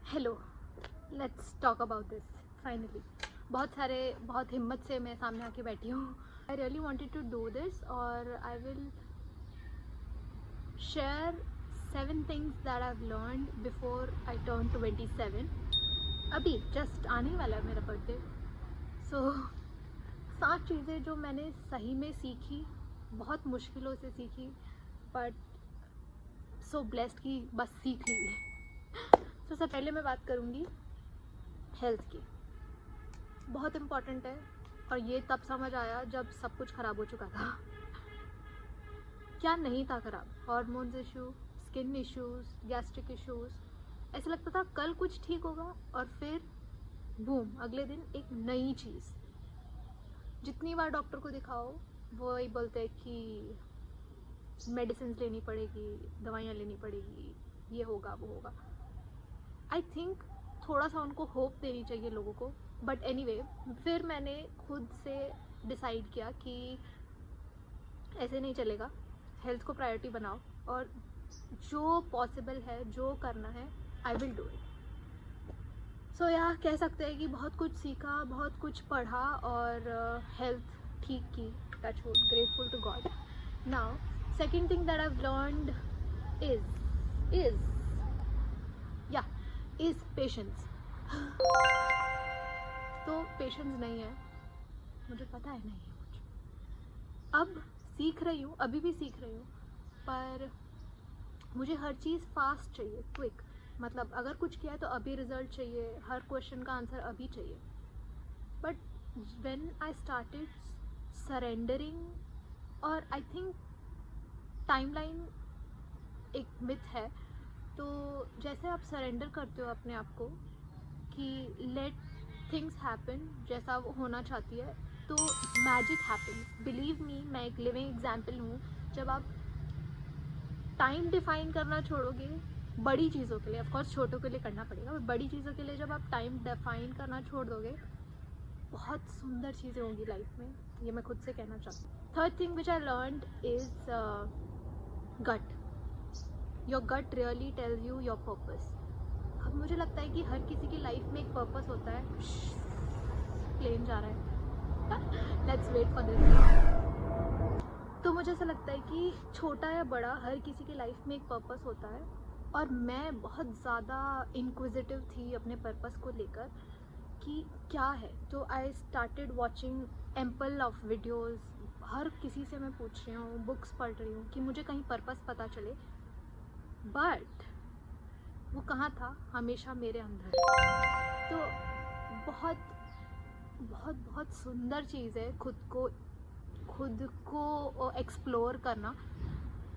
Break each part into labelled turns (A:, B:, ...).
A: Hello, let's talk about this finally. बहुत हिम्मत से मैं सामने आके बैठी हूँ। I really wanted to do this और I will share 7 things that I have learned before I turn 27। अभी जस्ट आने वाला है मेरा बर्थडे। सो 7 चीज़ें जो मैंने सही में सीखी, बहुत मुश्किलों से सीखी, बट सो ब्लेस्ड कि बस सीख ली। तो सबसे पहले मैं बात करूँगी हेल्थ की। बहुत इम्पॉर्टेंट है और ये तब समझ आया जब सब कुछ ख़राब हो चुका था। क्या नहीं था ख़राब? Hormones issue, skin issues, gastric issues. ऐसा लगता था कल कुछ ठीक होगा और फिर बूम, अगले दिन एक नई चीज़। जितनी बार डॉक्टर को दिखाओ वो वही बोलते हैं कि मेडिसिन लेनी पड़ेगी, दवाइयाँ लेनी पड़ेगी, ये होगा वो होगा। आई थिंक थोड़ा सा उनको होप देनी चाहिए लोगों को। बट एनीवे, फिर मैंने खुद से डिसाइड किया कि ऐसे नहीं चलेगा, हेल्थ को प्रायोरिटी बनाओ और जो पॉसिबल है, जो करना है, आई विल डू इट। सो या कह सकते हैं कि बहुत कुछ सीखा, बहुत कुछ पढ़ा और हेल्थ ठीक की। Touch wood, grateful to God. Now second thing that I have learned is patience. तो पेशेंस नहीं है, मुझे पता है नहीं है कुछ। अब सीख रही हूँ, अभी भी सीख रही हूँ, पर मुझे हर चीज़ फास्ट चाहिए, क्विक। मतलब अगर कुछ किया है तो अभी रिजल्ट चाहिए, हर क्वेश्चन का आंसर अभी चाहिए। But when I started surrendering, और आई थिंक टाइमलाइन एक मिथ है, तो जैसे आप सरेंडर करते हो अपने आप को कि लेट थिंग्स हैपन जैसा वो होना चाहती है, तो मैजिक हैपन्स। बिलीव मी, मैं एक लिविंग एग्जाम्पल हूँ। जब आप टाइम डिफाइन करना छोड़ोगे बड़ी चीज़ों के लिए, ऑफकोर्स छोटों के लिए करना पड़ेगा, बट बड़ी चीज़ों के लिए जब आप टाइम डिफाइन करना छोड़ दोगे, बहुत सुंदर चीज़ें होंगी लाइफ में। ये मैं खुद से कहना चाहती हूँ। Third thing which I learned is gut. Your gut really tells you your purpose. अब मुझे लगता है कि हर किसी की लाइफ में एक पर्पस होता है। प्लेन जा रहा है, लेट्स वेट फॉर दिस। तो मुझे ऐसा लगता है कि छोटा या बड़ा हर किसी की लाइफ में एक पर्पस होता है, और मैं बहुत ज़्यादा इंक्विजिटिव थी अपने पर्पस को लेकर कि क्या है। तो I started watching ample of videos. हर किसी से मैं पूछ रही हूँ, बुक्स पढ़ रही हूँ कि मुझे कहीं पर्पस पता चले। बट वो कहाँ था? हमेशा मेरे अंदर। तो बहुत बहुत बहुत सुंदर चीज़ है खुद को एक्सप्लोर करना।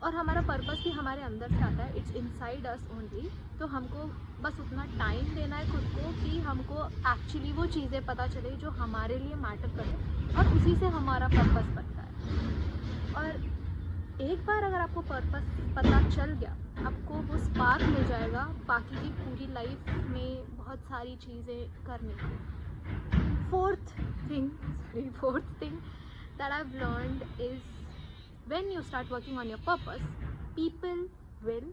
A: और हमारा पर्पस भी हमारे अंदर से आता है, इट्स इनसाइड अस ओनली। तो हमको बस उतना टाइम देना है खुद को कि हमको एक्चुअली वो चीज़ें पता चले जो हमारे लिए मैटर करें, और उसी से हमारा पर्पस बनता है। और एक बार अगर आपको पर्पस पता चल गया, आपको वो स्पार्क मिल जाएगा बाकी की पूरी लाइफ में बहुत सारी चीज़ें करने की। Fourth thing that I've learned is when you start working on your purpose, people will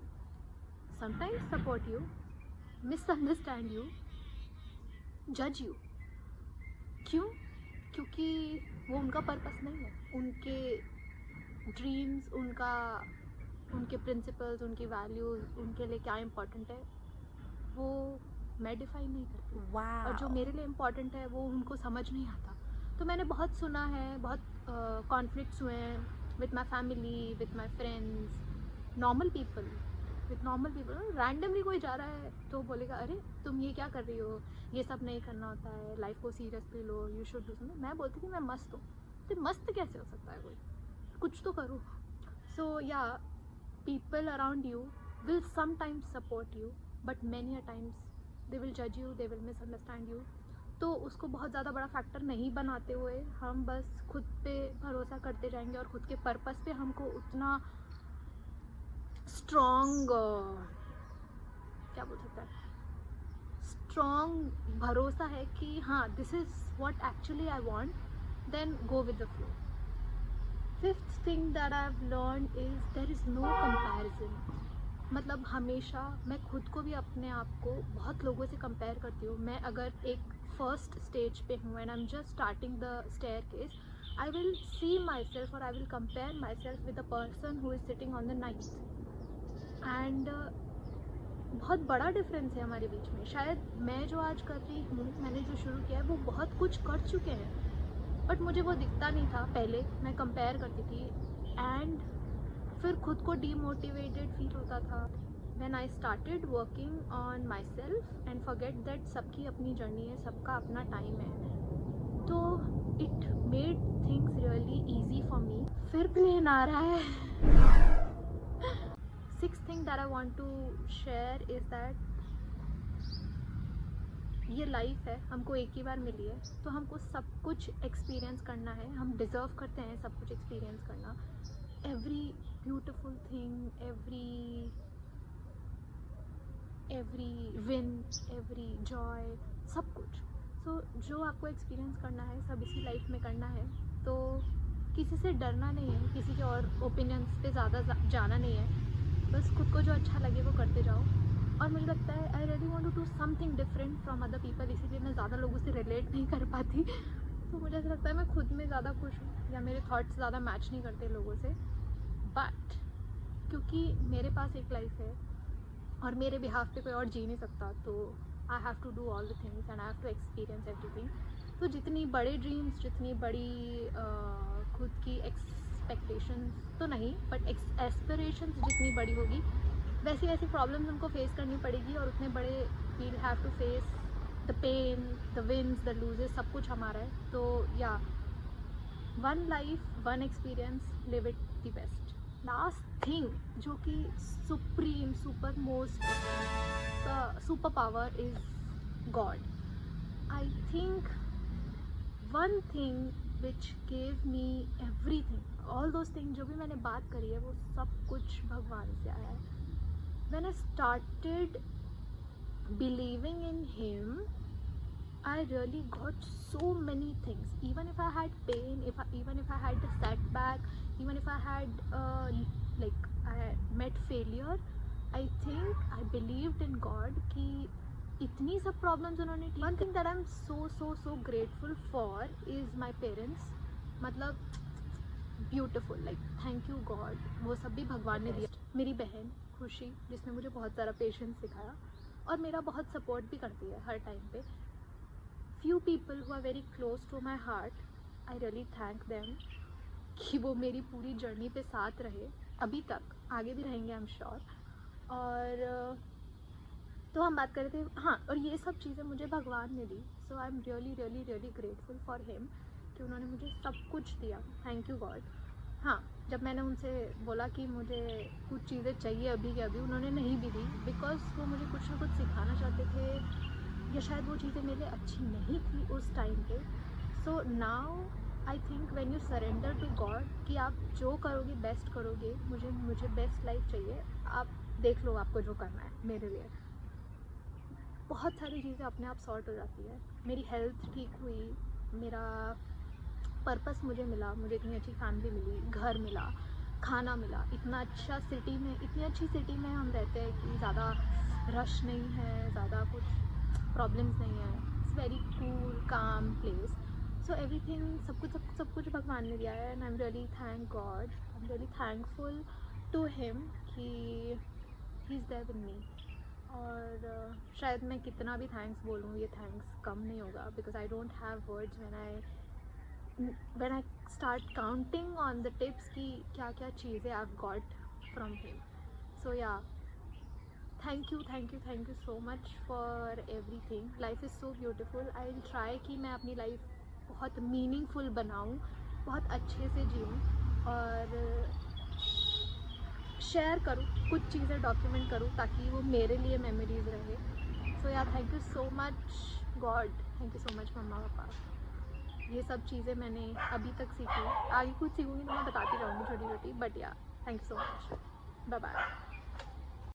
A: sometimes support you, misunderstand you, judge you. क्यों? क्योंकि वो उनका पर्पस नहीं है। उनके ड्रीम्स, उनके प्रिंसिपल्स, उनकी वैल्यूज़, उनके लिए क्या इम्पोर्टेंट है, वो मैं डिफाइन नहीं करती।
B: Wow.
A: और जो मेरे लिए इम्पोर्टेंट है वो उनको समझ नहीं आता। तो मैंने बहुत सुना है, बहुत कॉन्फ्लिक्ट्स हुए हैं with my family, with my friends, normal people. Randomly कोई जा रहा है तो बोलेगा, अरे तुम ये क्या कर रही हो, ये सब नहीं करना होता है, लाइफ को seriously low, you should do something. मैं बोलती थी मैं मस्त हूँ। तो मस्त कैसे हो सकता है? कोई कुछ तो करो। सो या, people around you will sometimes support you, but many a times they will judge you, they will misunderstand you. तो उसको बहुत ज़्यादा बड़ा फैक्टर नहीं बनाते हुए हम बस खुद पे भरोसा करते जाएंगे, और खुद के पर्पस पे हमको उतना स्ट्रॉन्ग, क्या बोल सकता है, स्ट्रॉन्ग भरोसा है कि हाँ, this is what actually I want, then go with the flow. Fifth thing that I've learned is there is no comparison. मतलब हमेशा मैं खुद को भी अपने आप को बहुत लोगों से कंपेयर करती हूँ. मैं अगर एक फर्स्ट स्टेज पे हूँ and I am just starting the staircase, I will see myself और I will compare myself with the person who is sitting on the 9th. And बहुत बड़ा डिफरेंस है हमारे बीच में. शायद मैं जो आज कर रही हूँ, मैंने जो शुरू किया है, वो बहुत कुछ कर चुके हैं, बट मुझे वो दिखता नहीं था. पहले मैं कंपेयर करती थी एंड फिर खुद को डीमोटिवेटेड फील होता था. When I started working on my self and forget that सबकी अपनी जर्नी है, सबका अपना टाइम है, तो it made things really easy for me. फिर प्लेन आ रहा है. Sixth thing that I want to share is that ये लाइफ है, हमको एक ही बार मिली है, तो हमको सब कुछ एक्सपीरियंस करना है. हम डिज़र्व करते हैं सब कुछ एक्सपीरियंस करना. Every beautiful thing, every win, every Joy, सब कुछ. सो जो आपको एक्सपीरियंस करना है सब इसी लाइफ में करना है. तो किसी से डरना नहीं है, किसी के और ओपिनियंस पे ज़्यादा जाना नहीं है. बस खुद को जो अच्छा लगे वो करते जाओ. और मुझे लगता है I really want to do something different from other people, इसीलिए मैं ज़्यादा लोगों से रिलेट नहीं कर पाती. तो मुझे ऐसा लगता है मैं खुद में ज़्यादा खुश हूँ या मेरे थॉट्स ज़्यादा मैच नहीं करते लोगों से. बट क्योंकि मेरे पास एक लाइफ है और मेरे बिहाफ पे कोई और जी नहीं सकता, तो I have to do all the things and I have to experience everything. तो जितनी बड़े ड्रीम्स, जितनी बड़ी खुद की एक्सपेक्टेशंस तो नहीं, बट एस्पिरेशंस जितनी बड़ी होगी, वैसी वैसी प्रॉब्लम्स उनको फेस करनी पड़ेगी. और उतने बड़े we'll have to face the pain, the wins, the losses, सब कुछ हमारा है. तो yeah one life, one experience, live it the best. Last thing जो कि supreme, super most super power is God. I think one thing which gave me everything, all those thing जो भी मैंने बात करी है वो सब कुछ भगवान से आया है. When I started believing in him, I really got so many things. Even if I had pain, even if I had a setback, even if I had I met failure, I think I believed in God कि इतनी सब problems उन्होंने. One thing that I'm so grateful for is my parents. मतलब beautiful, like thank you God. वो सब भी भगवान ने दिया. मेरी बहन खुशी, जिसने मुझे बहुत सारा पेशेंस सिखाया और मेरा बहुत सपोर्ट भी करती है हर टाइम पे. Few people who are very close to my heart, I really thank them कि वो मेरी पूरी जर्नी पे साथ रहे अभी तक, आगे भी रहेंगे आई एम श्योर. और तो हम बात कर रहे थे, हाँ, और ये सब चीज़ें मुझे भगवान ने दी. So I am really grateful for him कि उन्होंने मुझे सब कुछ दिया. Thank you God. हाँ, जब मैंने उनसे बोला कि मुझे कुछ चीज़ें चाहिए अभी के अभी, उन्होंने नहीं भी दी, बिकॉज वो मुझे कुछ ना कुछ सिखाना चाहते थे, या शायद वो चीज़ें मेरे लिए अच्छी नहीं थी उस टाइम पे. So now I think when you surrender to God कि आप जो करोगे बेस्ट करोगे, मुझे बेस्ट लाइफ चाहिए, आप देख लो आपको जो करना है. मेरे लिए बहुत सारी चीज़ें अपने आप सॉर्ट हो जाती है. मेरी हेल्थ ठीक हुई, मेरा पर्पस मुझे मिला, मुझे इतनी अच्छी फैमिली मिली, घर मिला, खाना मिला, इतना अच्छा सिटी में, इतनी अच्छी सिटी में हम रहते हैं कि ज़्यादा रश नहीं है, ज़्यादा कुछ प्रॉब्लम्स नहीं है. It's very cool, calm place. So everything, सब कुछ भगवान ने दिया है. And I am really thank God, I am really thankful to him कि he is there with me. और शायद मैं कितना भी थैंक्स बोलूँ, ये थैंक्स कम नहीं होगा, because I don't have words when I start counting on the tips कि क्या क्या चीज़ें I've got from him. So yeah, thank you so much for everything. Life is so beautiful. I'll try कि मैं अपनी life बहुत meaningful बनाऊँ, बहुत अच्छे से जीऊँ और शेयर करूँ, कुछ चीज़ें डॉक्यूमेंट करूँ ताकि वो मेरे लिए मेमोरीज रहे. So yeah thank you so much God, thank you so much मम्मा पापा. ये सब चीज़ें मैंने अभी तक सीखी, आगे कुछ सीखूँगी तो मैं बताती रहूँगी छोटी छोटी. But yeah thank you so much. Bye bye.